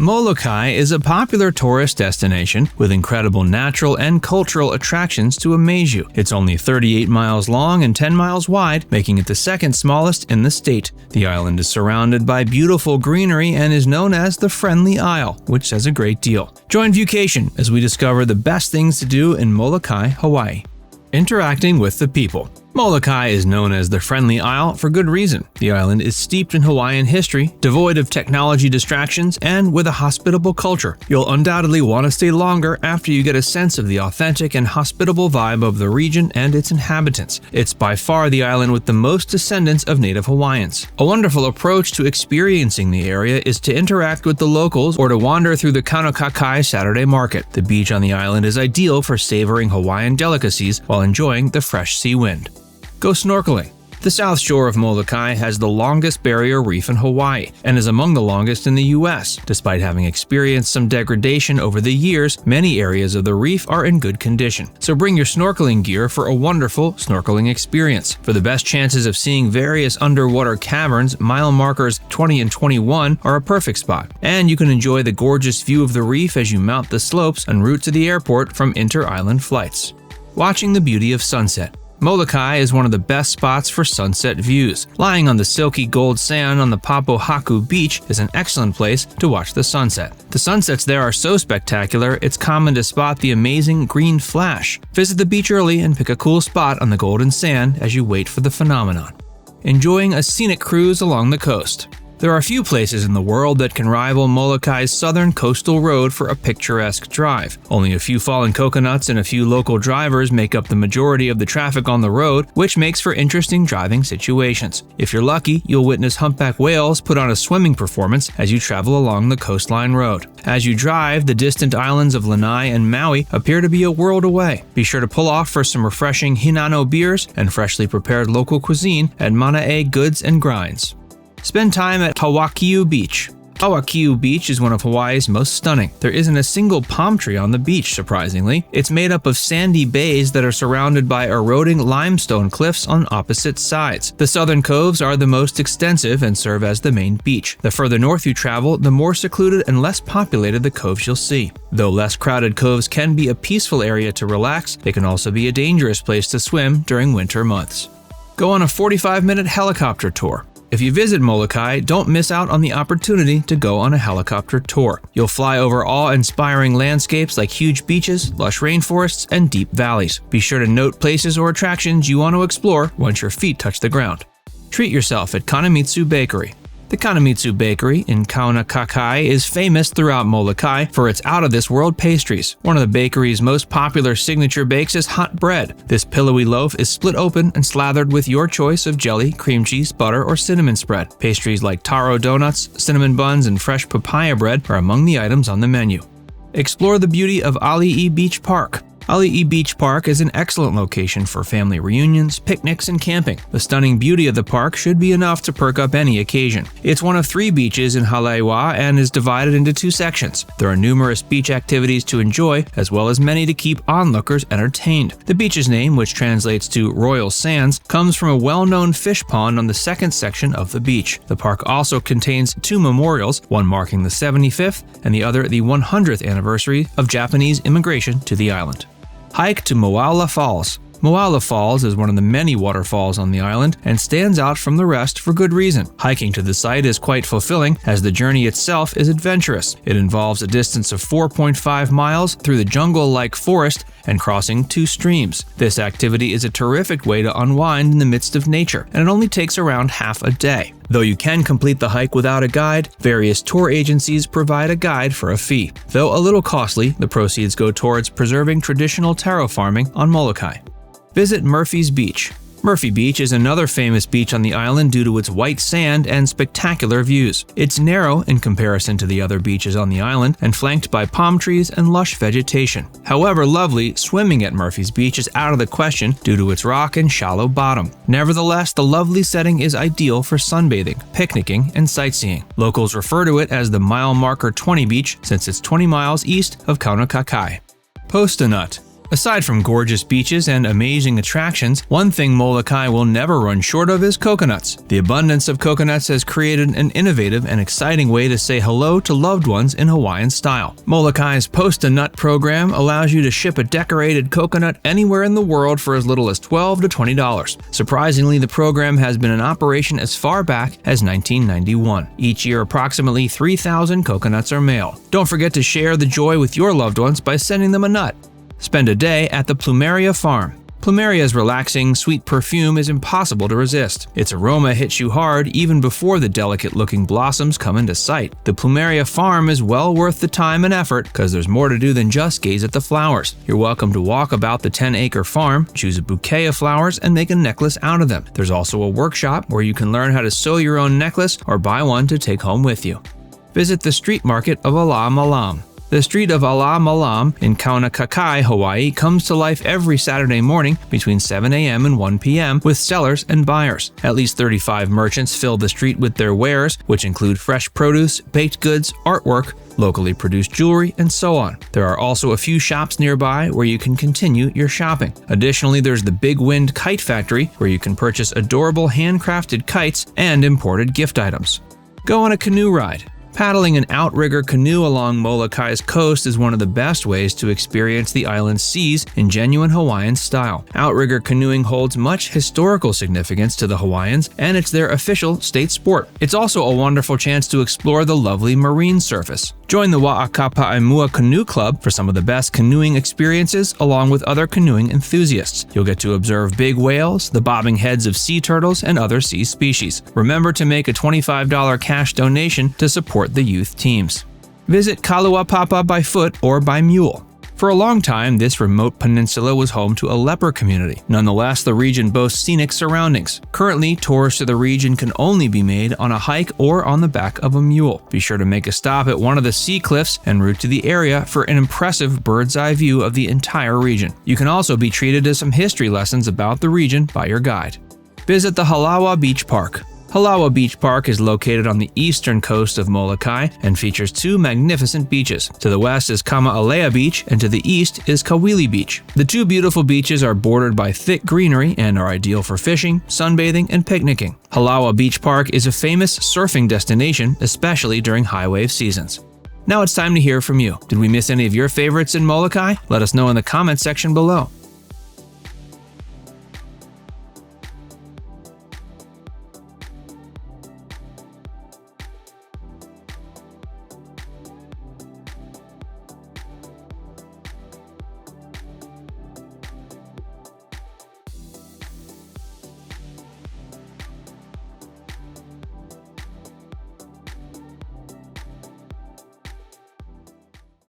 Molokai is a popular tourist destination with incredible natural and cultural attractions to amaze you. It's only 38 miles long and 10 miles wide, making it the second smallest in the state. The island is surrounded by beautiful greenery and is known as the Friendly Isle, which says a great deal. Join ViewCation as we discover the best things to do in Molokai, Hawaii. Interacting with the people. Molokai is known as the Friendly Isle for good reason. The island is steeped in Hawaiian history, devoid of technology distractions, and with a hospitable culture. You'll undoubtedly want to stay longer after you get a sense of the authentic and hospitable vibe of the region and its inhabitants. It's by far the island with the most descendants of native Hawaiians. A wonderful approach to experiencing the area is to interact with the locals or to wander through the Kanokakai Saturday market. The beach on the island is ideal for savoring Hawaiian delicacies while enjoying the fresh sea wind. Go snorkeling. The south shore of Molokai has the longest barrier reef in Hawaii and is among the longest in the US. Despite having experienced some degradation over the years, many areas of the reef are in good condition. So bring your snorkeling gear for a wonderful snorkeling experience. For the best chances of seeing various underwater caverns, mile markers 20 and 21 are a perfect spot. And you can enjoy the gorgeous view of the reef as you mount the slopes en route to the airport from inter-island flights. Watching the beauty of sunset. Molokai is one of the best spots for sunset views. Lying on the silky gold sand on the Hawakiu Beach is an excellent place to watch the sunset. The sunsets there are so spectacular, it's common to spot the amazing green flash. Visit the beach early and pick a cool spot on the golden sand as you wait for the phenomenon. Enjoying a scenic cruise along the coast. There are few places in the world that can rival Molokai's southern coastal road for a picturesque drive. Only a few fallen coconuts and a few local drivers make up the majority of the traffic on the road, which makes for interesting driving situations. If you're lucky, you'll witness humpback whales put on a swimming performance as you travel along the coastline road. As you drive, the distant islands of Lanai and Maui appear to be a world away. Be sure to pull off for some refreshing Hinano beers and freshly prepared local cuisine at Mana'e Goods and Grinds. Spend time at Hawakiu Beach. Hawakiu Beach is one of Hawaii's most stunning. There isn't a single palm tree on the beach, surprisingly. It's made up of sandy bays that are surrounded by eroding limestone cliffs on opposite sides. The southern coves are the most extensive and serve as the main beach. The further north you travel, the more secluded and less populated the coves you'll see. Though less crowded coves can be a peaceful area to relax, they can also be a dangerous place to swim during winter months. Go on a 45-minute helicopter tour. If you visit Molokai, don't miss out on the opportunity to go on a helicopter tour. You'll fly over awe-inspiring landscapes like huge beaches, lush rainforests, and deep valleys. Be sure to note places or attractions you want to explore once your feet touch the ground. Treat yourself at Kanemitsu Bakery. The Kanemitsu Bakery in Kanokakai is famous throughout Molokai for its out-of-this-world pastries. One of the bakery's most popular signature bakes is hot bread. This pillowy loaf is split open and slathered with your choice of jelly, cream cheese, butter, or cinnamon spread. Pastries like taro donuts, cinnamon buns, and fresh papaya bread are among the items on the menu. Explore the beauty of Ala Beach Park. Ala Beach Park is an excellent location for family reunions, picnics, and camping. The stunning beauty of the park should be enough to perk up any occasion. It's one of 3 beaches in Halawa and is divided into 2 sections. There are numerous beach activities to enjoy, as well as many to keep onlookers entertained. The beach's name, which translates to Royal Sands, comes from a well-known fish pond on the second section of the beach. The park also contains 2 memorials, one marking the 75th and the other the 100th anniversary of Japanese immigration to the island. Hike to Moaula Falls. Moaula Falls is one of the many waterfalls on the island and stands out from the rest for good reason. Hiking to the site is quite fulfilling as the journey itself is adventurous. It involves a distance of 4.5 miles through the jungle-like forest and crossing 2 streams. This activity is a terrific way to unwind in the midst of nature, and it only takes around half a day. Though you can complete the hike without a guide, various tour agencies provide a guide for a fee. Though a little costly, the proceeds go towards preserving traditional taro farming on Molokai. Visit Murphy's Beach. Murphy Beach is another famous beach on the island due to its white sand and spectacular views. It's narrow in comparison to the other beaches on the island and flanked by palm trees and lush vegetation. However lovely, swimming at Murphy's Beach is out of the question due to its rock and shallow bottom. Nevertheless, the lovely setting is ideal for sunbathing, picnicking, and sightseeing. Locals refer to it as the mile marker 20 beach since it's 20 miles east of Kanokakai. Post a nut. Aside from gorgeous beaches and amazing attractions, one thing Molokai will never run short of is coconuts. The abundance of coconuts has created an innovative and exciting way to say hello to loved ones in Hawaiian style. Molokai's Post-a-Nut program allows you to ship a decorated coconut anywhere in the world for as little as $12 to $20. Surprisingly, the program has been in operation as far back as 1991. Each year, approximately 3,000 coconuts are mailed. Don't forget to share the joy with your loved ones by sending them a nut. Spend a day at the Plumeria farm. Plumeria's relaxing, sweet perfume is impossible to resist. Its aroma hits you hard even before the delicate-looking blossoms come into sight. The Plumeria farm is well worth the time and effort because there's more to do than just gaze at the flowers. You're welcome to walk about the 10-acre farm, choose a bouquet of flowers, and make a necklace out of them. There's also a workshop where you can learn how to sew your own necklace or buy one to take home with you. Visit the street market of Ala Malam. The street of Ala Malam in Kaunakakai, Hawaii comes to life every Saturday morning between 7 a.m. and 1 p.m. with sellers and buyers. At least 35 merchants fill the street with their wares, which include fresh produce, baked goods, artwork, locally produced jewelry, and so on. There are also a few shops nearby where you can continue your shopping. Additionally, there's the Big Wind Kite Factory where you can purchase adorable handcrafted kites and imported gift items. Go on a canoe ride. Paddling an outrigger canoe along Molokai's coast is one of the best ways to experience the island's seas in genuine Hawaiian style. Outrigger canoeing holds much historical significance to the Hawaiians, and it's their official state sport. It's also a wonderful chance to explore the lovely marine surface. Join the Wa'akapa'aimua Canoe Club for some of the best canoeing experiences along with other canoeing enthusiasts. You'll get to observe big whales, the bobbing heads of sea turtles, and other sea species. Remember to make a $25 cash donation to support the youth teams. Visit Kalaupapa by foot or by mule. For a long time, this remote peninsula was home to a leper community. Nonetheless, the region boasts scenic surroundings. Currently, tours to the region can only be made on a hike or on the back of a mule. Be sure to make a stop at one of the sea cliffs en route to the area for an impressive bird's-eye view of the entire region. You can also be treated to some history lessons about the region by your guide. Visit the Halawa Beach Park. Halawa Beach Park is located on the eastern coast of Molokai and features two magnificent beaches. To the west is Kama'alea Beach, and to the east is Kawili Beach. The two beautiful beaches are bordered by thick greenery and are ideal for fishing, sunbathing, and picnicking. Halawa Beach Park is a famous surfing destination, especially during high wave seasons. Now it's time to hear from you. Did we miss any of your favorites in Molokai? Let us know in the comments section below.